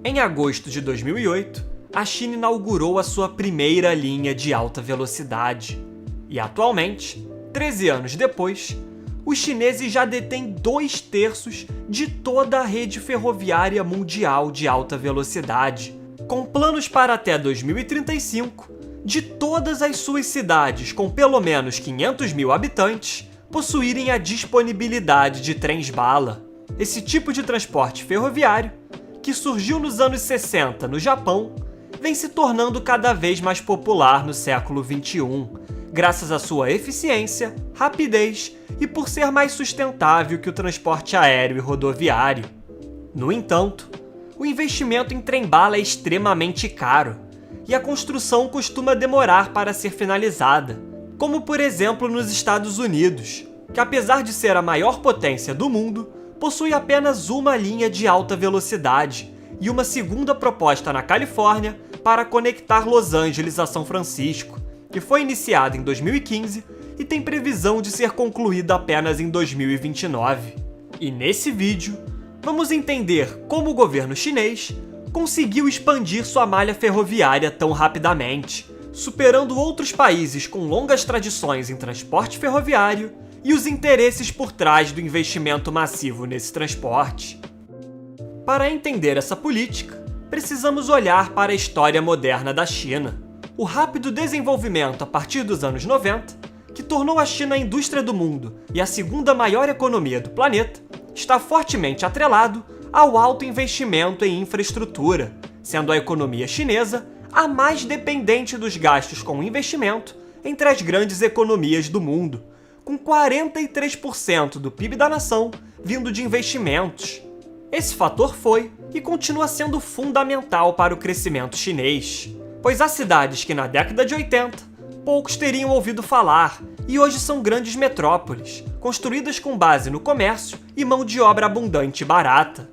Em agosto de 2008, a China inaugurou a sua primeira linha de alta velocidade. E atualmente, 13 anos depois, os chineses já detêm 2/3 de toda a rede ferroviária mundial de alta velocidade, com planos para até 2035 de todas as suas cidades com pelo menos 500 mil habitantes possuírem a disponibilidade de trens-bala. Esse tipo de transporte ferroviário, que surgiu nos anos 60 no Japão, vem se tornando cada vez mais popular no século XXI, graças à sua eficiência, rapidez e por ser mais sustentável que o transporte aéreo e rodoviário. No entanto, o investimento em trem-bala é extremamente caro e a construção costuma demorar para ser finalizada, como por exemplo nos Estados Unidos, que apesar de ser a maior potência do mundo, possui apenas uma linha de alta velocidade e uma segunda proposta na Califórnia para conectar Los Angeles a São Francisco, que foi iniciada em 2015 e tem previsão de ser concluída apenas em 2029. E nesse vídeo, vamos entender como o governo chinês conseguiu expandir sua malha ferroviária tão rapidamente, superando outros países com longas tradições em transporte ferroviário e os interesses por trás do investimento massivo nesse transporte. Para entender essa política, precisamos olhar para a história moderna da China. O rápido desenvolvimento a partir dos anos 90, que tornou a China a indústria do mundo e a segunda maior economia do planeta, está fortemente atrelado ao alto investimento em infraestrutura, sendo a economia chinesa a mais dependente dos gastos com investimento entre as grandes economias do mundo, com 43% do PIB da nação vindo de investimentos. Esse fator foi e continua sendo fundamental para o crescimento chinês, pois há cidades que na década de 80 poucos teriam ouvido falar e hoje são grandes metrópoles, construídas com base no comércio e mão de obra abundante e barata.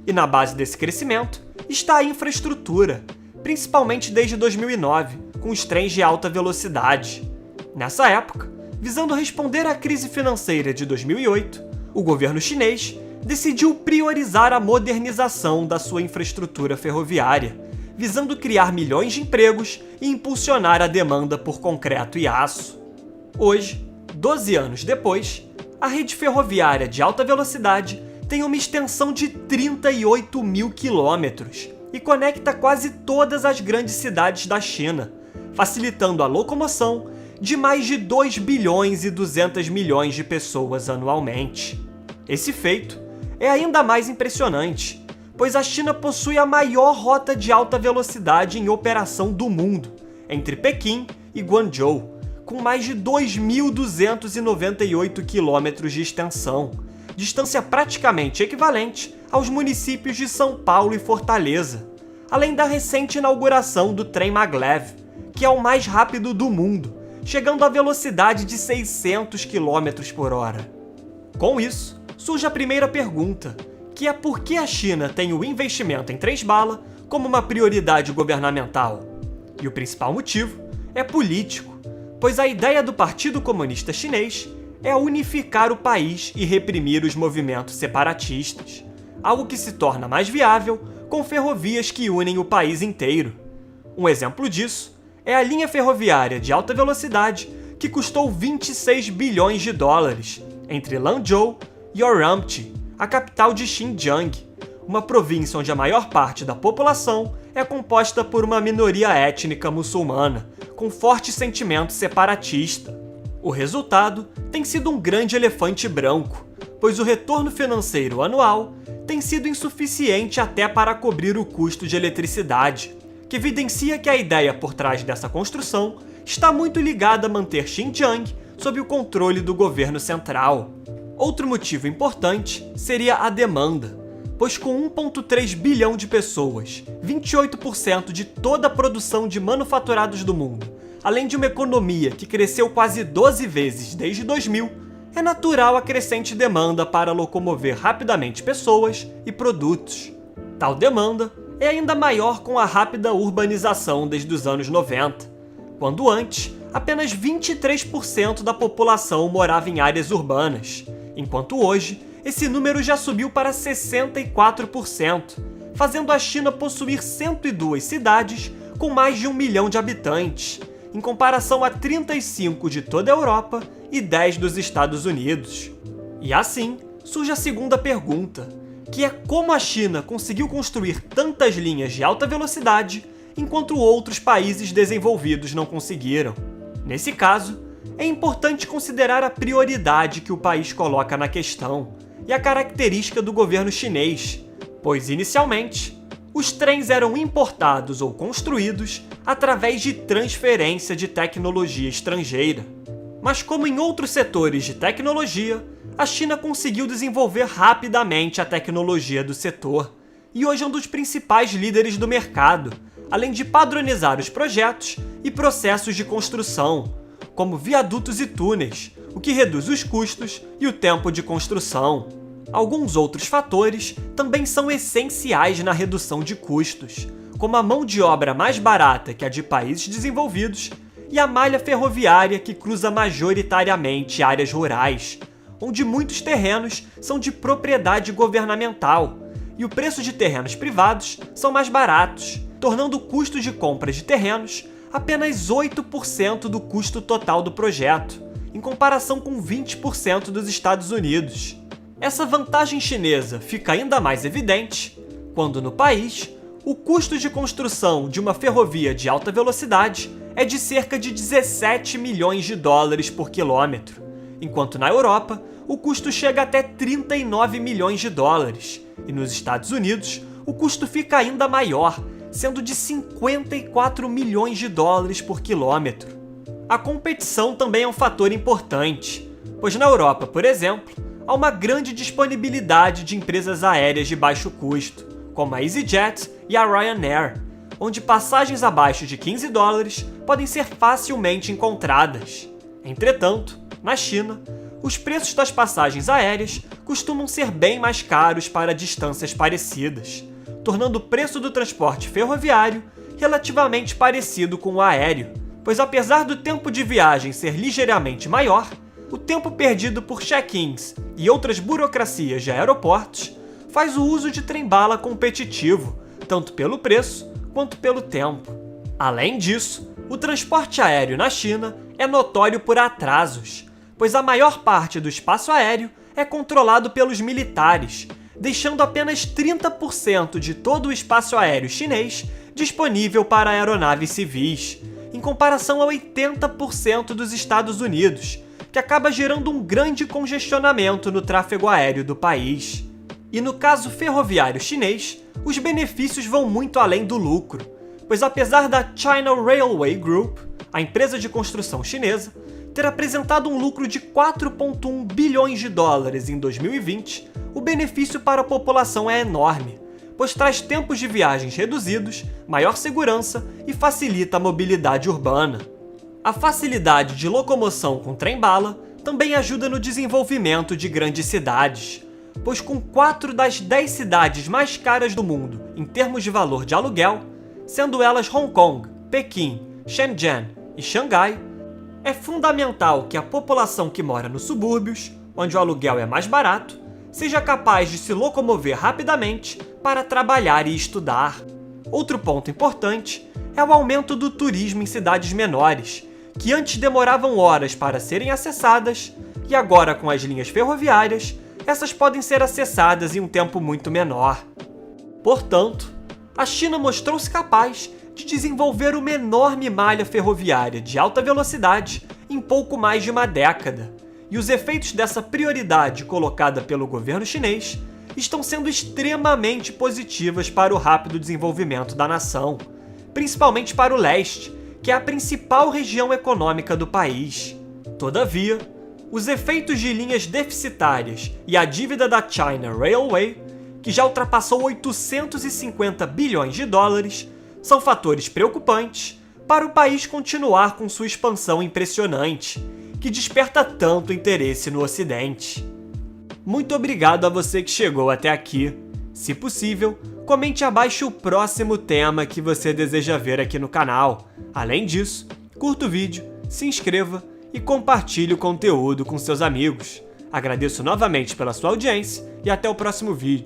E na base desse crescimento está a infraestrutura, principalmente desde 2009, com os trens de alta velocidade. Nessa época, visando responder à crise financeira de 2008, o governo chinês decidiu priorizar a modernização da sua infraestrutura ferroviária, visando criar milhões de empregos e impulsionar a demanda por concreto e aço. Hoje, 12 anos depois, a rede ferroviária de alta velocidade tem uma extensão de 38 mil quilômetros e conecta quase todas as grandes cidades da China, facilitando a locomoção de mais de 2 bilhões e 200 milhões de pessoas anualmente. Esse feito é ainda mais impressionante, pois a China possui a maior rota de alta velocidade em operação do mundo, entre Pequim e Guangzhou, com mais de 2.298 quilômetros de extensão, distância praticamente equivalente aos municípios de São Paulo e Fortaleza, além da recente inauguração do trem Maglev, que é o mais rápido do mundo, chegando à velocidade de 600 km por hora. Com isso, surge a primeira pergunta, que é por que a China tem o investimento em trens-bala como uma prioridade governamental? E o principal motivo é político, pois a ideia do Partido Comunista Chinês é unificar o país e reprimir os movimentos separatistas, algo que se torna mais viável com ferrovias que unem o país inteiro. Um exemplo disso é a linha ferroviária de alta velocidade que custou 26 bilhões de dólares entre Lanzhou e Urumqi, a capital de Xinjiang, uma província onde a maior parte da população é composta por uma minoria étnica muçulmana, com forte sentimento separatista. O resultado tem sido um grande elefante branco, pois o retorno financeiro anual tem sido insuficiente até para cobrir o custo de eletricidade, que evidencia que a ideia por trás dessa construção está muito ligada a manter Xinjiang sob o controle do governo central. Outro motivo importante seria a demanda, pois com 1,3 bilhão de pessoas, 28% de toda a produção de manufaturados do mundo, além de uma economia que cresceu quase 12 vezes desde 2000, é natural a crescente demanda para locomover rapidamente pessoas e produtos. Tal demanda é ainda maior com a rápida urbanização desde os anos 90, quando antes apenas 23% da população morava em áreas urbanas, enquanto hoje esse número já subiu para 64%, fazendo a China possuir 102 cidades com mais de 1 milhão de habitantes, em comparação a 35 de toda a Europa e 10 dos Estados Unidos. E assim, surge a segunda pergunta, que é como a China conseguiu construir tantas linhas de alta velocidade enquanto outros países desenvolvidos não conseguiram. Nesse caso, é importante considerar a prioridade que o país coloca na questão e a característica do governo chinês, pois inicialmente, os trens eram importados ou construídos através de transferência de tecnologia estrangeira. Mas como em outros setores de tecnologia, a China conseguiu desenvolver rapidamente a tecnologia do setor, e hoje é um dos principais líderes do mercado, além de padronizar os projetos e processos de construção, como viadutos e túneis, o que reduz os custos e o tempo de construção. Alguns outros fatores também são essenciais na redução de custos, como a mão de obra mais barata que a de países desenvolvidos e a malha ferroviária que cruza majoritariamente áreas rurais, onde muitos terrenos são de propriedade governamental e o preço de terrenos privados são mais baratos, tornando o custo de compra de terrenos apenas 8% do custo total do projeto, em comparação com 20% dos Estados Unidos. Essa vantagem chinesa fica ainda mais evidente quando, no país, o custo de construção de uma ferrovia de alta velocidade é de cerca de 17 milhões de dólares por quilômetro, enquanto na Europa o custo chega até 39 milhões de dólares, e nos Estados Unidos o custo fica ainda maior, sendo de 54 milhões de dólares por quilômetro. A competição também é um fator importante, pois na Europa, por exemplo, há uma grande disponibilidade de empresas aéreas de baixo custo, como a EasyJet e a Ryanair, onde passagens abaixo de 15 dólares podem ser facilmente encontradas. Entretanto, na China, os preços das passagens aéreas costumam ser bem mais caros para distâncias parecidas, tornando o preço do transporte ferroviário relativamente parecido com o aéreo, pois apesar do tempo de viagem ser ligeiramente maior, o tempo perdido por check-ins e outras burocracias de aeroportos faz o uso de trem-bala competitivo, tanto pelo preço quanto pelo tempo. Além disso, o transporte aéreo na China é notório por atrasos, pois a maior parte do espaço aéreo é controlado pelos militares, deixando apenas 30% de todo o espaço aéreo chinês disponível para aeronaves civis, em comparação a 80% dos Estados Unidos, que acaba gerando um grande congestionamento no tráfego aéreo do país. E no caso ferroviário chinês, os benefícios vão muito além do lucro, pois apesar da China Railway Group, a empresa de construção chinesa, ter apresentado um lucro de 4,1 bilhões de dólares em 2020, o benefício para a população é enorme, pois traz tempos de viagens reduzidos, maior segurança e facilita a mobilidade urbana. A facilidade de locomoção com trem-bala também ajuda no desenvolvimento de grandes cidades, pois com 4 das 10 cidades mais caras do mundo em termos de valor de aluguel, sendo elas Hong Kong, Pequim, Shenzhen e Xangai, é fundamental que a população que mora nos subúrbios, onde o aluguel é mais barato, seja capaz de se locomover rapidamente para trabalhar e estudar. Outro ponto importante é o aumento do turismo em cidades menores, que antes demoravam horas para serem acessadas, e agora com as linhas ferroviárias, essas podem ser acessadas em um tempo muito menor. Portanto, a China mostrou-se capaz de desenvolver uma enorme malha ferroviária de alta velocidade em pouco mais de uma década, e os efeitos dessa prioridade colocada pelo governo chinês estão sendo extremamente positivas para o rápido desenvolvimento da nação, principalmente para o leste, que é a principal região econômica do país. Todavia, os efeitos de linhas deficitárias e a dívida da China Railway, que já ultrapassou 850 bilhões de dólares, são fatores preocupantes para o país continuar com sua expansão impressionante, que desperta tanto interesse no Ocidente. Muito obrigado a você que chegou até aqui. Se possível, comente abaixo o próximo tema que você deseja ver aqui no canal. Além disso, curta o vídeo, se inscreva e compartilhe o conteúdo com seus amigos. Agradeço novamente pela sua audiência e até o próximo vídeo.